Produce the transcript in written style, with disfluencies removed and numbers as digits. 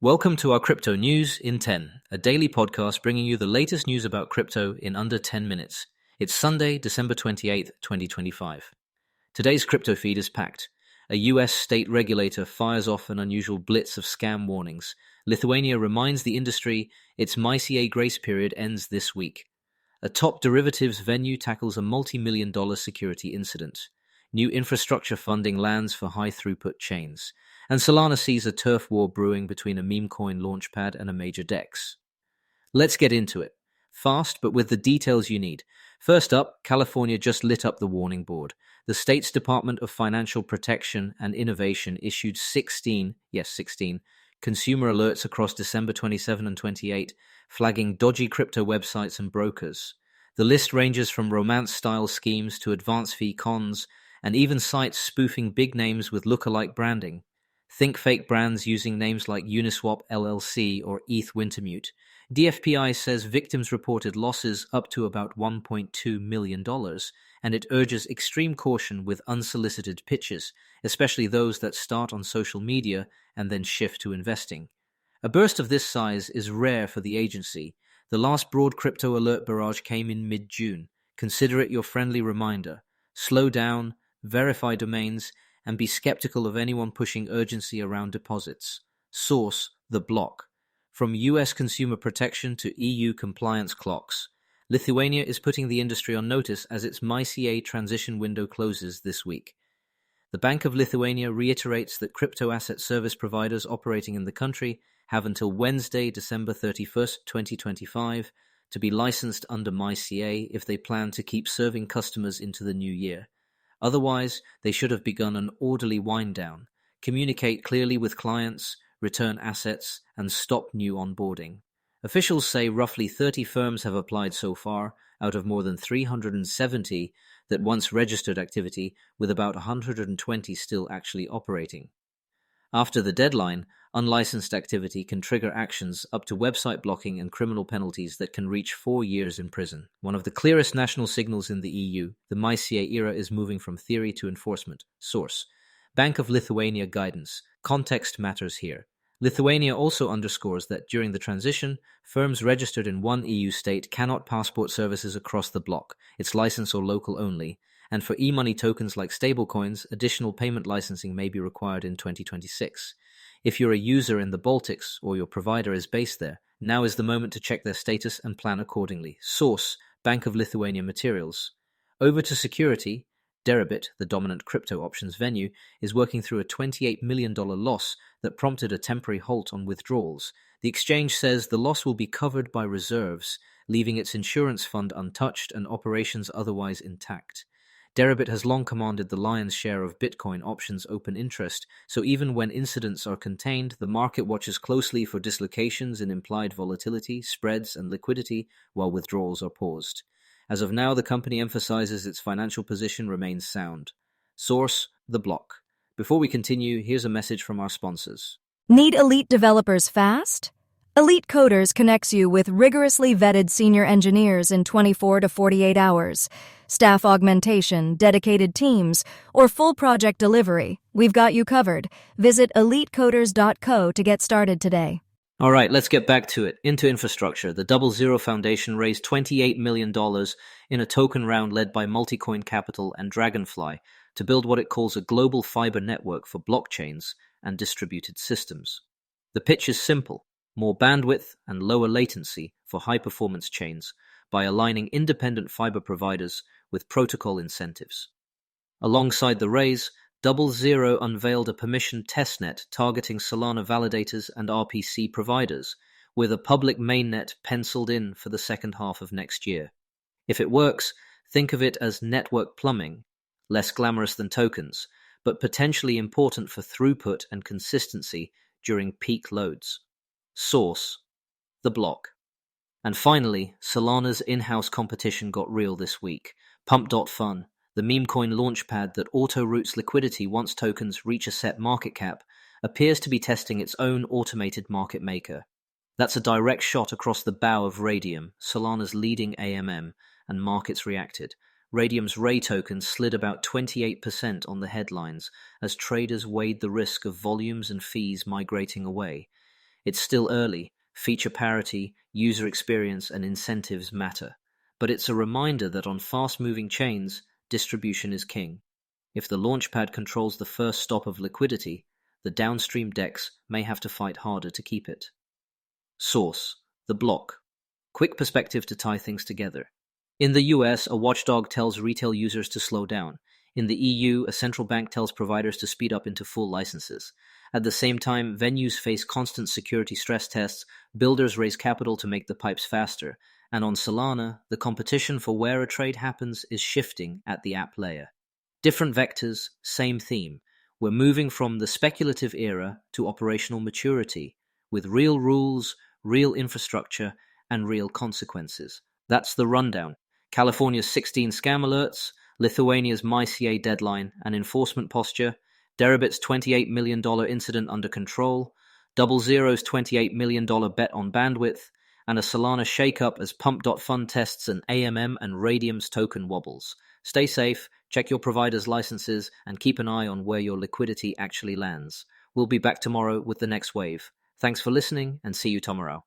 Welcome to our Crypto News in 10, a daily podcast bringing you the latest news about crypto in under 10 minutes. It's Sunday, December 28th, 2025. Today's crypto feed is packed. A US state regulator fires off an unusual blitz of scam warnings. Lithuania reminds the industry its MiCA grace period ends this week. A top derivatives venue tackles a multi-million-dollar security incident. New infrastructure funding lands for high-throughput chains. And Solana sees a turf war brewing between a meme coin launchpad and a major DEX. Let's get into it. Fast, but with the details you need. First up, California just lit up the warning board. The state's Department of Financial Protection and Innovation issued 16 consumer alerts across December 27 and 28, flagging dodgy crypto websites and brokers. The list ranges from romance-style schemes to advance fee cons, and even sites spoofing big names with lookalike branding. Think fake brands using names like Uniswap LLC or ETH Wintermute. DFPI says victims reported losses up to about $1.2 million, and it urges extreme caution with unsolicited pitches, especially those that start on social media and then shift to investing. A burst of this size is rare for the agency. The last broad crypto alert barrage came in mid-June. Consider it your friendly reminder. Slow down, verify domains, and be skeptical of anyone pushing urgency around deposits. Source: The Block. From US consumer protection to EU compliance clocks, Lithuania is putting the industry on notice as its MiCA transition window closes this week. The Bank of Lithuania reiterates that crypto asset service providers operating in the country have until Wednesday, December 31st, 2025, to be licensed under MiCA if they plan to keep serving customers into the new year. Otherwise, they should have begun an orderly wind-down, communicate clearly with clients, return assets, and stop new onboarding. Officials say roughly 30 firms have applied so far, out of more than 370 that once registered activity, with about 120 still actually operating. After the deadline, unlicensed activity can trigger actions up to website blocking and criminal penalties that can reach 4 years in prison. One of the clearest national signals in the EU, the MiCA era is moving from theory to enforcement. Source: Bank of Lithuania guidance. Context matters here. Lithuania also underscores that during the transition, firms registered in one EU state cannot passport services across the bloc. It's license or local only. And for e-money tokens like stablecoins, additional payment licensing may be required in 2026. If you're a user in the Baltics or your provider is based there, now is the moment to check their status and plan accordingly. Source: Bank of Lithuania materials. Over to security. Deribit, the dominant crypto options venue, is working through a $28 million loss that prompted a temporary halt on withdrawals. The exchange says the loss will be covered by reserves, leaving its insurance fund untouched and operations otherwise intact. Deribit has long commanded the lion's share of Bitcoin options open interest, so even when incidents are contained, the market watches closely for dislocations in implied volatility, spreads, and liquidity while withdrawals are paused. As of now, the company emphasizes its financial position remains sound. Source: The Block. Before we continue, here's a message from our sponsors. Need elite developers fast? Elite Coders connects you with rigorously vetted senior engineers in 24 to 48 hours. Staff augmentation, dedicated teams, or full project delivery, we've got you covered. Visit elitecoders.co to get started today. All right, let's get back to it. Into infrastructure. The DoubleZero Foundation raised $28 million in a token round led by Multicoin Capital and Dragonfly to build what it calls a global fiber network for blockchains and distributed systems. The pitch is simple: more bandwidth and lower latency for high-performance chains by aligning independent fiber providers with protocol incentives. Alongside the raise, DoubleZero unveiled a permissioned testnet targeting Solana validators and RPC providers, with a public mainnet penciled in for the second half of next year. If it works, think of it as network plumbing, less glamorous than tokens, but potentially important for throughput and consistency during peak loads. Source: The Block. And finally, Solana's in-house competition got real this week. Pump.fun, the meme coin launchpad that auto-routes liquidity once tokens reach a set market cap, appears to be testing its own automated market maker. That's a direct shot across the bow of Raydium, Solana's leading AMM, and markets reacted. Raydium's Ray token slid about 28% on the headlines as traders weighed the risk of volumes and fees migrating away. It's still early. Feature parity, user experience, and incentives matter. But it's a reminder that on fast-moving chains, distribution is king. If the launchpad controls the first stop of liquidity, the downstream DEX may have to fight harder to keep it. Source: The Block. Quick perspective to tie things together. In the US, a watchdog tells retail users to slow down. In the EU, a central bank tells providers to speed up into full licenses. At the same time, venues face constant security stress tests, builders raise capital to make the pipes faster, and on Solana, the competition for where a trade happens is shifting at the app layer. Different vectors, same theme. We're moving from the speculative era to operational maturity, with real rules, real infrastructure, and real consequences. That's the rundown. California's 16 scam alerts, Lithuania's MiCA deadline and enforcement posture, Deribit's $28 million incident under control, DoubleZero's $28 million bet on bandwidth, and a Solana shakeup as Pump.Fund tests an AMM and Raydium's token wobbles. Stay safe, check your provider's licenses, and keep an eye on where your liquidity actually lands. We'll be back tomorrow with the next wave. Thanks for listening, and see you tomorrow.